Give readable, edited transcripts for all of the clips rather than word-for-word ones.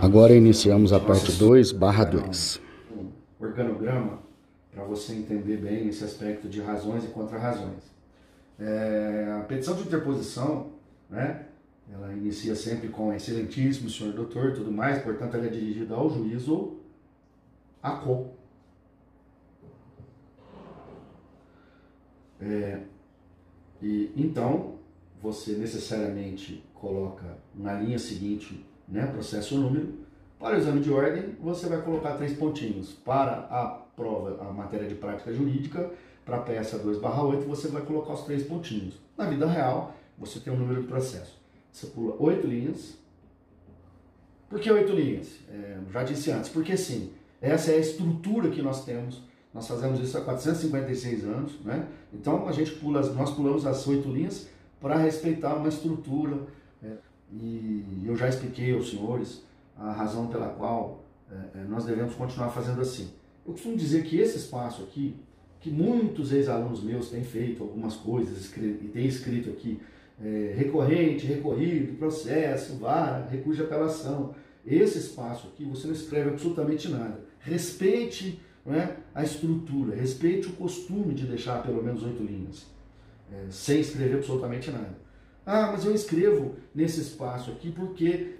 Agora iniciamos a parte 2/2. Um organograma para você entender bem esse aspecto de razões e contra-razões. A petição de interposição, né, ela inicia sempre com excelentíssimo senhor doutor e tudo mais, portanto ela é dirigida ao juiz ou à co. E então você necessariamente coloca na linha seguinte, né, processo número. Para o exame de ordem, você vai colocar 3 pontinhos. Para a prova, a matéria de prática jurídica, para a peça 2/8, você vai colocar os 3 pontinhos. Na vida real, você tem um número de processo. Você pula 8 linhas. Por que 8 linhas? Já disse antes, porque sim, essa é a estrutura que nós temos. Nós fazemos isso há 456 anos, né? Então nós pulamos as 8 linhas para respeitar uma estrutura. E eu já expliquei aos senhores a razão pela qual nós devemos continuar fazendo assim. Eu costumo dizer que esse espaço aqui, que muitos ex-alunos meus têm feito algumas coisas e têm escrito aqui, recorrente, recorrido, processo, vara, recurso de apelação. Esse espaço aqui você não escreve absolutamente nada. Respeite, né, a estrutura, respeite o costume de deixar pelo menos 8 linhas, sem escrever absolutamente nada. Ah, mas eu escrevo nesse espaço aqui porque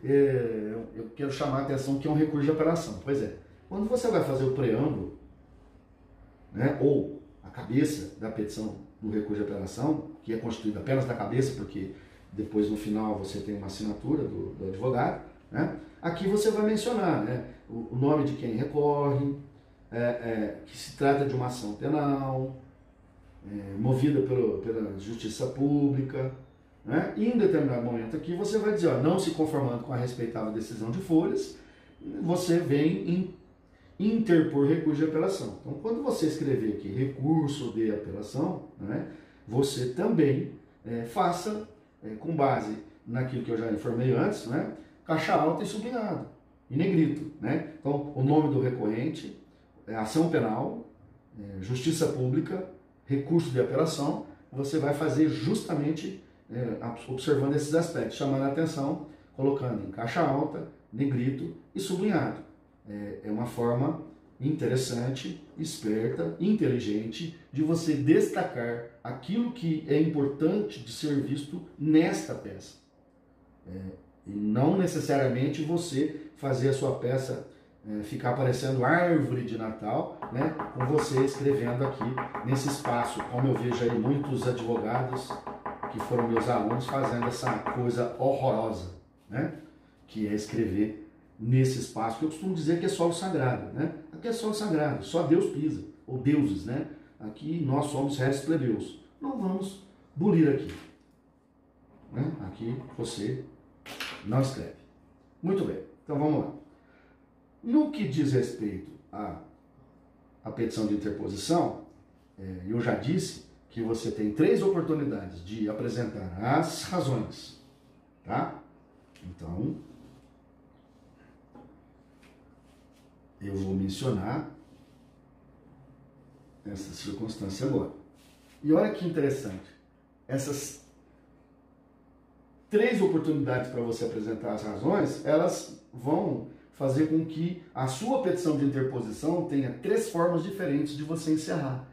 eu quero chamar a atenção que é um recurso de apelação. Pois é, quando você vai fazer o preâmbulo, né, ou a cabeça da petição do recurso de apelação, que é constituída apenas da cabeça, porque depois no final você tem uma assinatura do advogado, né, aqui você vai mencionar, né, o nome de quem recorre, que se trata de uma ação penal, movida pela justiça pública, né? E em determinado momento aqui você vai dizer, ó, não se conformando com a respeitável decisão de folhas, você vem interpor recurso de apelação. Então, quando você escrever aqui recurso de apelação, né, você também faça, com base naquilo que eu já informei antes, né, caixa alta e sublinhado, em negrito. Né? Então, o nome do recorrente, ação penal, justiça pública, recurso de apelação, você vai fazer justamente observando esses aspectos, chamando a atenção, colocando em caixa alta, negrito e sublinhado. É uma forma interessante, esperta, inteligente de você destacar aquilo que é importante de ser visto nesta peça. E não necessariamente você fazer a sua peça ficar parecendo árvore de Natal, né, com você escrevendo aqui nesse espaço, como eu vejo aí muitos advogados que foram meus alunos fazendo essa coisa horrorosa, né, que é escrever nesse espaço, que eu costumo dizer que é solo sagrado, né? Aqui é solo sagrado, só Deus pisa, ou deuses, né? Aqui nós somos réis plebeus. Não vamos bulir aqui, né? Aqui você não escreve. Muito bem, então vamos lá. No que diz respeito à petição de interposição, eu já disse que você tem 3 oportunidades de apresentar as razões, tá? Então, eu vou mencionar essa circunstância agora. E olha que interessante, essas 3 oportunidades para você apresentar as razões, elas vão fazer com que a sua petição de interposição tenha 3 formas diferentes de você encerrar.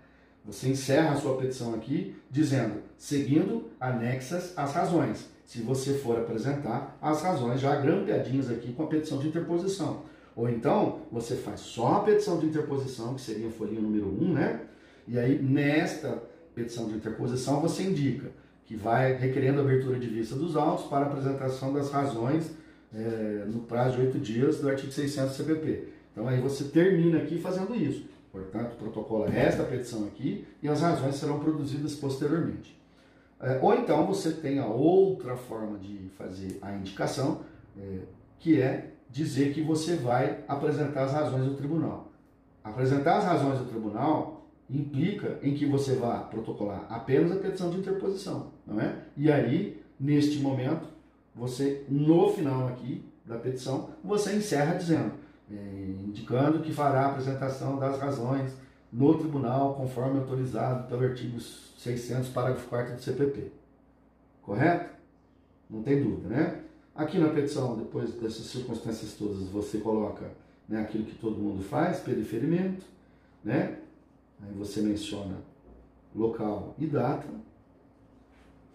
Você encerra a sua petição aqui dizendo, seguindo anexas as razões. Se você for apresentar as razões já grampeadinhas aqui com a petição de interposição. Ou então, você faz só a petição de interposição, que seria a folhinha número 1, né? E aí, nesta petição de interposição, você indica que vai requerendo a abertura de vista dos autos para apresentação das razões no prazo de 8 dias do artigo 600 do CPP. Então, aí você termina aqui fazendo isso. Portanto, o protocolo é esta petição aqui e as razões serão produzidas posteriormente. Ou então, você tem a outra forma de fazer a indicação, que é dizer que você vai apresentar as razões do tribunal. Apresentar as razões do tribunal implica em que você vá protocolar apenas a petição de interposição, não é? E aí, neste momento, você, no final aqui da petição, você encerra dizendo, indicando que fará a apresentação das razões no tribunal, conforme autorizado pelo artigo 600, parágrafo 4º do CPP. Correto? Não tem dúvida, né? Aqui na petição, depois dessas circunstâncias todas, você coloca, né, aquilo que todo mundo faz, periferimento, né? Aí você menciona local e data,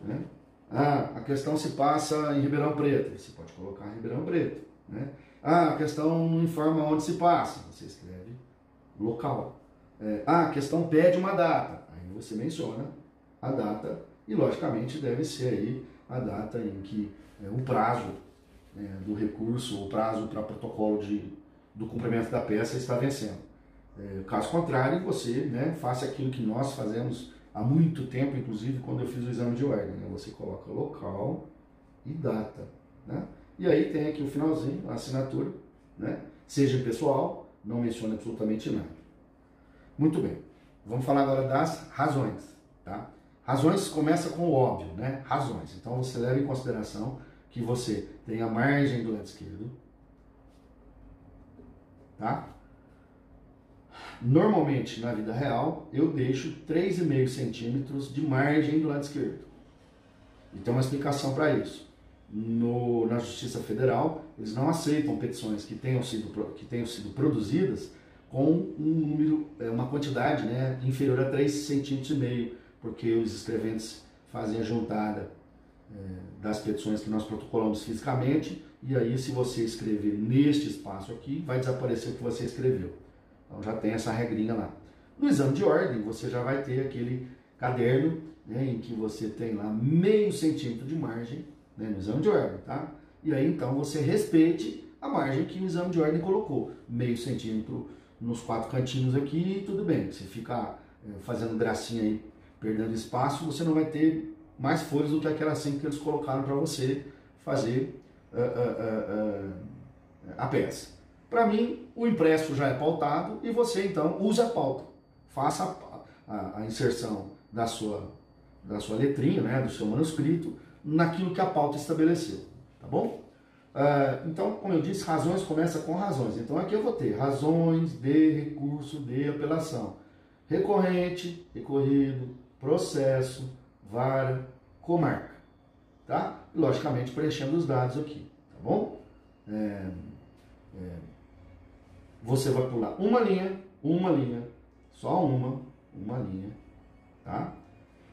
né? A questão se passa em Ribeirão Preto, você pode colocar em Ribeirão Preto, né? A questão não informa onde se passa, você escreve local. A questão pede uma data, aí você menciona a data e logicamente deve ser aí a data em que o prazo do recurso, o prazo para protocolo do cumprimento da peça está vencendo. Caso contrário, você, né, faça aquilo que nós fazemos há muito tempo, inclusive quando eu fiz o exame de ordem, né? Você coloca local e data, né? E aí tem aqui o finalzinho, a assinatura, né? Seja pessoal, não menciona absolutamente nada. Muito bem, vamos falar agora das razões, tá? Razões começa com o óbvio, né? Razões. Então você leva em consideração que você tem a margem do lado esquerdo, tá? Normalmente, na vida real, eu deixo 3,5 centímetros de margem do lado esquerdo. E tem uma explicação para isso. Na Justiça Federal, eles não aceitam petições que tenham sido produzidas com um número, uma quantidade, né, inferior a 3,5 centímetros, porque os escreventes fazem a juntada das petições que nós protocolamos fisicamente, e aí se você escrever neste espaço aqui, vai desaparecer o que você escreveu. Então já tem essa regrinha lá. No exame de ordem, você já vai ter aquele caderno, né, em que você tem lá meio centímetro de margem, né, no exame de ordem, tá? E aí então você respeite a margem que o exame de ordem colocou. Meio centímetro nos 4 cantinhos aqui, tudo bem. Se ficar fazendo gracinha aí, perdendo espaço, você não vai ter mais folhas do que aquelas 5 que eles colocaram para você fazer a peça. Para mim, o impresso já é pautado e você então usa a pauta. Faça a inserção da sua letrinha, né, do seu manuscrito, naquilo que a pauta estabeleceu, tá bom? Então, como eu disse, razões começa com razões. Então aqui eu vou ter razões de recurso de apelação. Recorrente, recorrido, processo, vara, comarca, tá? E logicamente preenchendo os dados aqui, tá bom? Você vai pular uma linha, só uma linha, tá?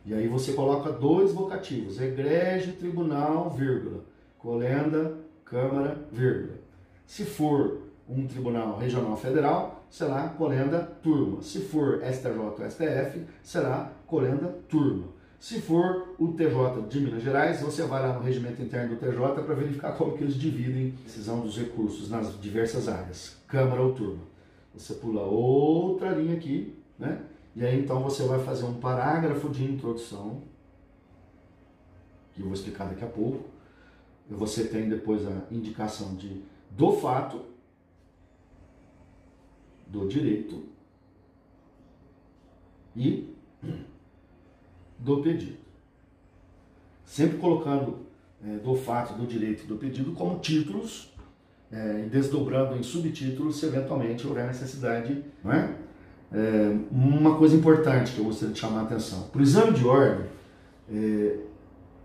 E aí você coloca 2 vocativos, egrégio, tribunal, vírgula, colenda, câmara, vírgula. Se for um tribunal regional federal, será colenda, turma. Se for STJ ou STF, será colenda, turma. Se for o TJ de Minas Gerais, você vai lá no regimento interno do TJ para verificar como que eles dividem a decisão dos recursos nas diversas áreas, câmara ou turma. Você pula outra linha aqui, né? E aí então você vai fazer um parágrafo de introdução, que eu vou explicar daqui a pouco. Você tem depois a indicação do fato, do direito e do pedido. Sempre colocando do fato, do direito e do pedido como títulos, e desdobrando em subtítulos se eventualmente houver necessidade, não é? Uma coisa importante que eu gostaria de chamar a atenção. Para o exame de ordem,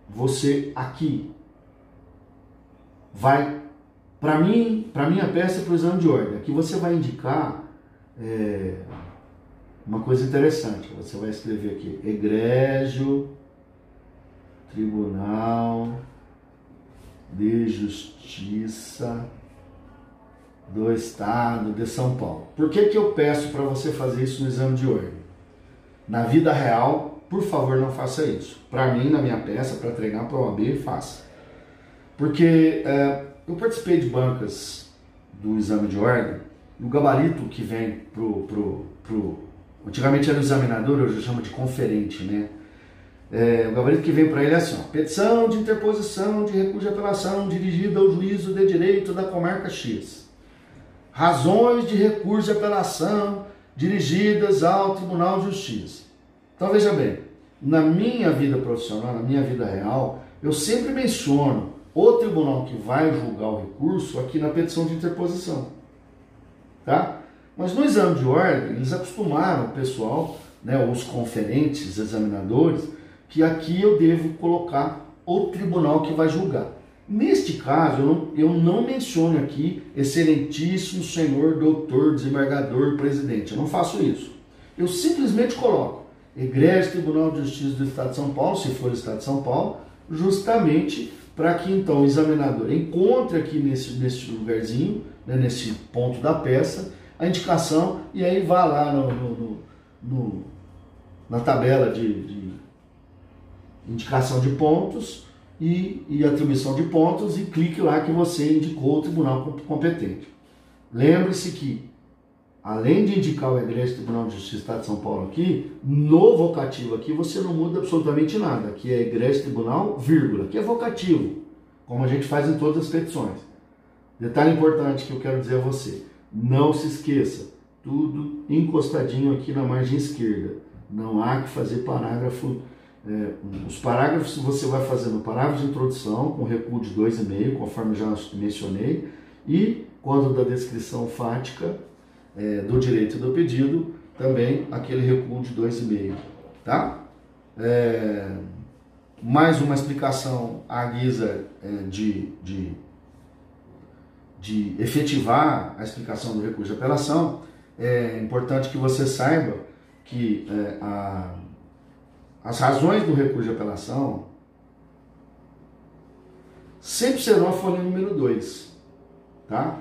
você aqui vai, para minha peça, para o exame de ordem, aqui você vai indicar uma coisa interessante. Você vai escrever aqui, egrégio, Tribunal de Justiça do Estado de São Paulo. Por que eu peço para você fazer isso no exame de ordem? Na vida real, por favor, não faça isso. Para mim, na minha peça, para treinar para a OAB, faça. Porque eu participei de bancas do exame de ordem, e o gabarito que vem antigamente era o examinador, hoje eu chamo de conferente, né? O gabarito que vem para ele é assim, ó, petição de interposição de recurso de apelação dirigida ao juízo de direito da comarca X. Razões de recurso de apelação dirigidas ao Tribunal de Justiça. Então veja bem, na minha vida profissional, na minha vida real, eu sempre menciono o tribunal que vai julgar o recurso aqui na petição de interposição, tá? Mas no exame de ordem, eles acostumaram o pessoal, né, os conferentes, examinadores, que aqui eu devo colocar o tribunal que vai julgar. Neste caso, eu não menciono aqui excelentíssimo senhor doutor, desembargador, presidente. Eu não faço isso. Eu simplesmente coloco Egrégio Tribunal de Justiça do Estado de São Paulo, se for o Estado de São Paulo, justamente para que então o examinador encontre aqui nesse lugarzinho, né, nesse ponto da peça, a indicação e aí vá lá na tabela de indicação de pontos e atribuição de pontos e clique lá que você indicou o tribunal competente. Lembre-se que, além de indicar o Egrégio Tribunal de Justiça do Estado de São Paulo aqui, no vocativo aqui você não muda absolutamente nada, que é Egrégio Tribunal, vírgula, que é vocativo, como a gente faz em todas as petições. Detalhe importante que eu quero dizer a você, não se esqueça, tudo encostadinho aqui na margem esquerda, não há que fazer parágrafo. Os parágrafos você vai fazer no parágrafo de introdução, com recuo de 2,5, conforme já mencionei, e quando da descrição fática do direito do pedido, também aquele recuo de 2,5, tá? Mais uma explicação à guisa de efetivar a explicação do recurso de apelação. É importante que você saiba que as razões do recurso de apelação sempre serão a folha número 2, tá?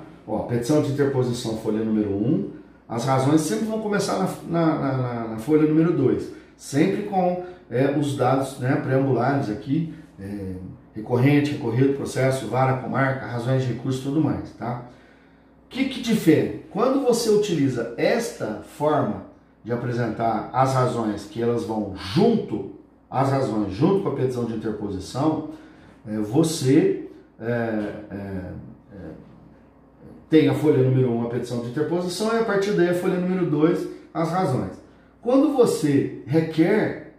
Petição de interposição, folha número 1, as razões sempre vão começar na folha número 2, sempre com os dados, né, preambulares aqui, recorrente, recorrido, processo, vara, comarca, razões de recurso e tudo mais, tá? O que difere? Quando você utiliza esta forma de apresentar as razões, que elas vão junto com a petição de interposição, você tem a folha número 1, a petição de interposição, e a partir daí a folha número 2, as razões. Quando você requer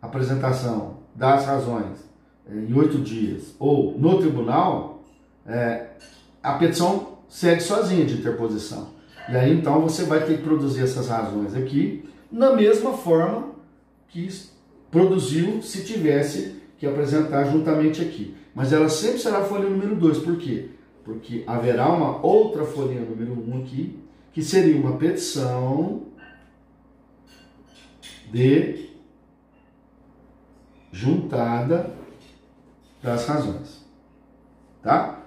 a apresentação das razões em 8 dias ou no tribunal, a petição segue sozinha de interposição. E aí então você vai ter que produzir essas razões aqui na mesma forma que produziu se tivesse que apresentar juntamente aqui. Mas ela sempre será a folha número 2. Por quê? Porque haverá uma outra folhinha número 1 aqui, que seria uma petição de juntada das razões. Tá?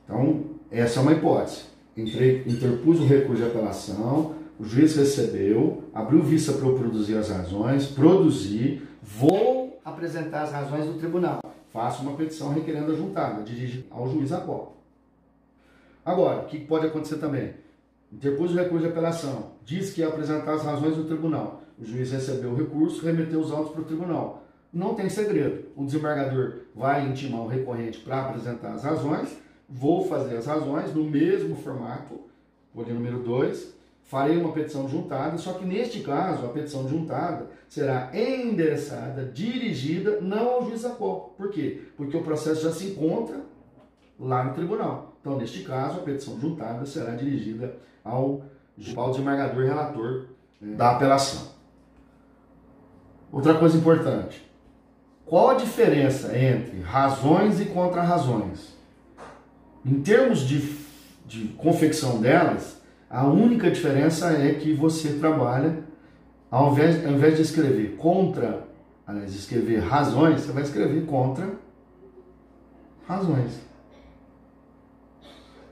Então, essa é uma hipótese. Interpus o recurso de apelação, o juiz recebeu, abriu vista para eu produzir as razões, produzi, vou apresentar as razões do tribunal. Faço uma petição requerendo a juntada, dirijo ao juiz a qual. Agora, o que pode acontecer também? Interpus o recurso de apelação, diz que ia apresentar as razões do tribunal. O juiz recebeu o recurso, remeteu os autos para o tribunal. Não tem segredo. O desembargador vai intimar o recorrente para apresentar as razões, vou fazer as razões no mesmo formato, folha número 2, farei uma petição juntada, só que neste caso a petição juntada será endereçada, dirigida, não ao juiz a qual. Por quê? Porque o processo já se encontra lá no tribunal. Então, neste caso, a petição juntada será dirigida ao desembargador relator da apelação. Outra coisa importante, qual a diferença entre razões e contra-razões? Em termos de confecção delas, a única diferença é que você trabalha, ao invés de escrever escrever razões, você vai escrever contra razões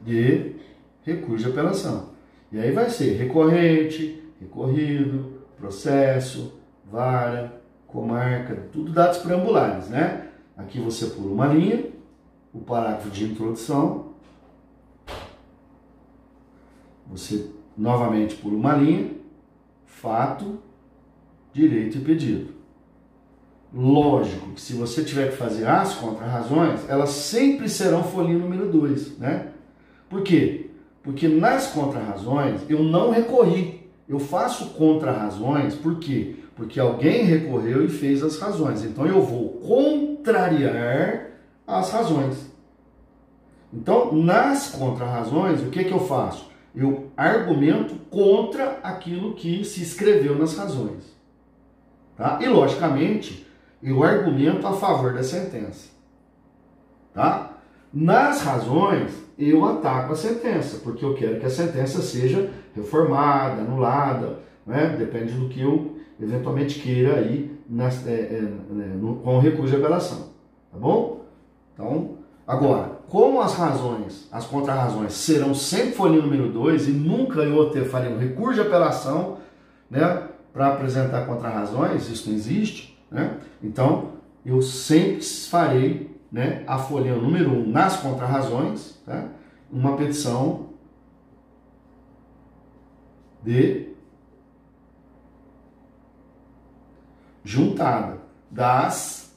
de recurso de apelação. E aí vai ser recorrente, recorrido, processo, vara, comarca, tudo dados preambulares, né? Aqui você pula uma linha, o parágrafo de introdução, você novamente pula uma linha, fato, direito e pedido. Lógico que se você tiver que fazer as contra-razões, elas sempre serão folhinha número 2, né? Por quê? Porque nas contra-razões eu não recorri, eu faço contra-razões, por quê? Porque alguém recorreu e fez as razões, então eu vou contrariar as razões. Então, nas contra-razões, o que eu faço? Eu argumento contra aquilo que se escreveu nas razões. Tá? E, logicamente, eu argumento a favor da sentença. Tá? Nas razões, eu ataco a sentença, porque eu quero que a sentença seja reformada, anulada, né? Depende do que eu eventualmente queira aí com o recurso de apelação, tá bom? Então, agora, como as razões, as contrarrazões serão sempre folhinha número 2 e nunca eu farei um recurso de apelação, né, para apresentar contrarrazões, isso não existe, né? Então, eu sempre farei, né, a folhinha número 1 nas contrarrazões, tá? Uma petição de juntada das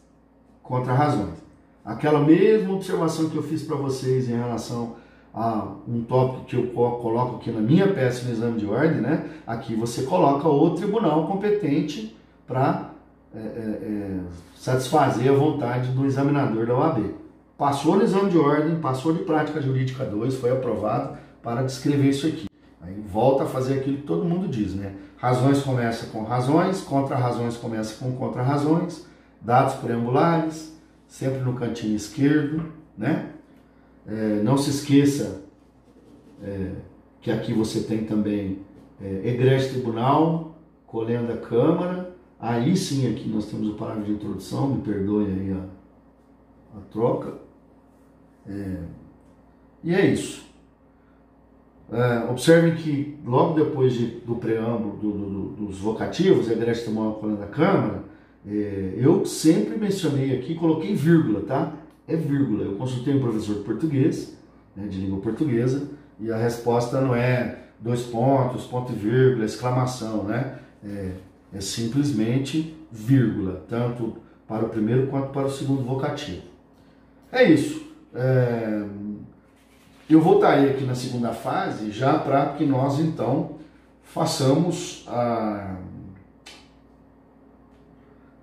contrarrazões. Aquela mesma observação que eu fiz para vocês em relação a um tópico que eu coloco aqui na minha peça no exame de ordem, né? Aqui você coloca o tribunal competente para satisfazer a vontade do examinador da OAB. Passou no exame de ordem, passou de prática jurídica 2, foi aprovado para descrever isso aqui. Aí volta a fazer aquilo que todo mundo diz, né? Razões começa com razões, contrarrazões começa com contrarrazões, dados preambulares, sempre no cantinho esquerdo, né? Não se esqueça que aqui você tem também egrégio tribunal, colenda câmara, aí sim aqui nós temos o parágrafo de introdução, me perdoe aí a troca, e é isso. Observem que logo depois do preâmbulo dos vocativos, egrégio tribunal, colenda câmara, eu sempre mencionei aqui, coloquei vírgula, tá? É vírgula. Eu consultei um professor de português, né, de língua portuguesa, e a resposta não é 2 pontos, ponto e vírgula, exclamação, né? É simplesmente vírgula, tanto para o primeiro quanto para o segundo vocativo. É isso. Eu voltarei aqui na segunda fase já para que nós então façamos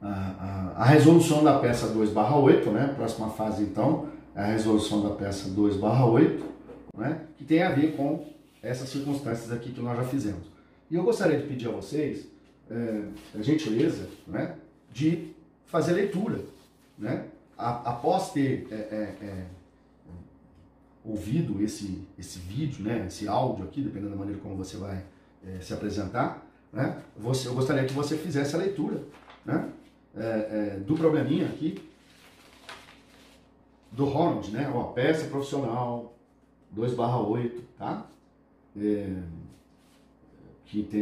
a resolução da peça 2/8, né? Próxima fase, então, é a resolução da peça 2/8, né? Que tem a ver com essas circunstâncias aqui que nós já fizemos. E eu gostaria de pedir a vocês a gentileza, né, de fazer leitura, né? Após ter ouvido esse vídeo, né, esse áudio aqui, dependendo da maneira como você vai se apresentar, né? Eu gostaria que você fizesse a leitura, né? Do probleminha aqui, do Ronald, né? Ó, peça profissional 2/8, tá?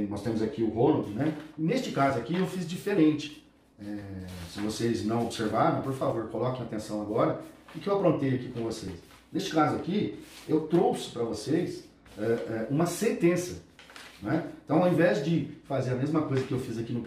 Nós temos aqui o Ronald, né? Neste caso aqui eu fiz diferente. Se vocês não observaram, por favor, coloquem atenção agora. O que eu aprontei aqui com vocês? Neste caso aqui, eu trouxe para vocês uma sentença, né? Então, ao invés de fazer a mesma coisa que eu fiz aqui no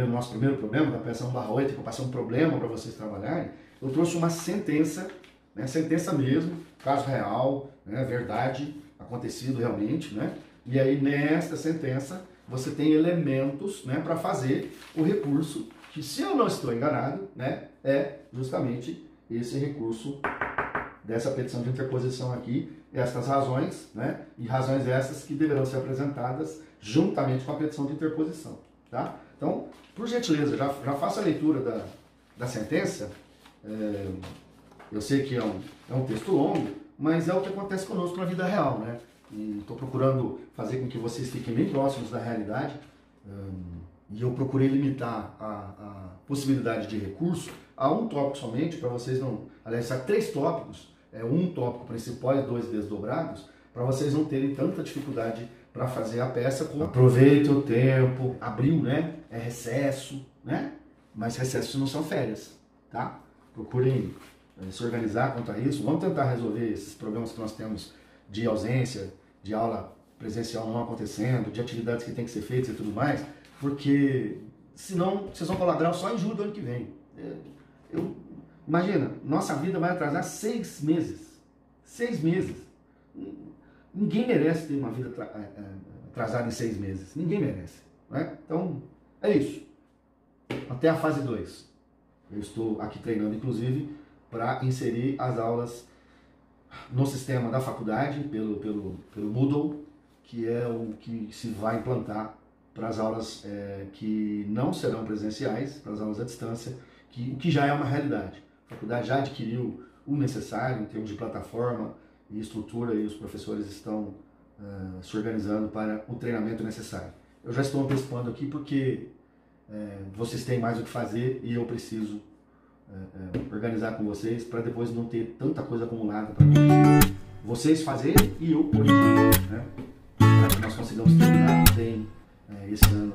nosso primeiro problema, da peça 1/8, que eu passei um problema para vocês trabalharem, eu trouxe uma sentença, né? Sentença mesmo, caso real, né? Verdade, acontecido realmente, né? E aí, nesta sentença, você tem elementos, né, para fazer o recurso, que, se eu não estou enganado, né, é justamente esse recurso dessa petição de interposição aqui, estas razões, né, e razões essas que deverão ser apresentadas juntamente com a petição de interposição, tá? Então, por gentileza, já faça a leitura da sentença. Eu sei que é um texto longo, mas é o que acontece conosco na vida real, né? E estou procurando fazer com que vocês fiquem bem próximos da realidade, e eu procurei limitar a possibilidade de recurso a um tópico somente, para vocês não... Aliás, há 3 tópicos, um tópico principal e 2 desdobrados, para vocês não terem tanta dificuldade para fazer a peça. Aproveite o tempo, abril, né? É recesso, né? Mas recessos não são férias, tá? Procurem se organizar quanto a isso. Vamos tentar resolver esses problemas que nós temos de ausência, de aula presencial não acontecendo, de atividades que tem que ser feitas e tudo mais, porque senão vocês vão colar só em julho do ano que vem. Imagina, nossa vida vai atrasar 6 meses. 6 meses. Ninguém merece ter uma vida atrasada em 6 meses. Ninguém merece, né? Então, é isso. Até a fase 2. Eu estou aqui treinando, inclusive, para inserir as aulas no sistema da faculdade, pelo Moodle, que é o que se vai implantar para as aulas que não serão presenciais, para as aulas à distância, o que já é uma realidade. A faculdade já adquiriu o necessário em termos de plataforma e estrutura, e os professores estão se organizando para o treinamento necessário. Eu já estou antecipando aqui porque vocês têm mais o que fazer e eu preciso organizar com vocês para depois não ter tanta coisa acumulada para vocês fazerem e eu corrigir, né? Para que nós consigamos terminar bem esse ano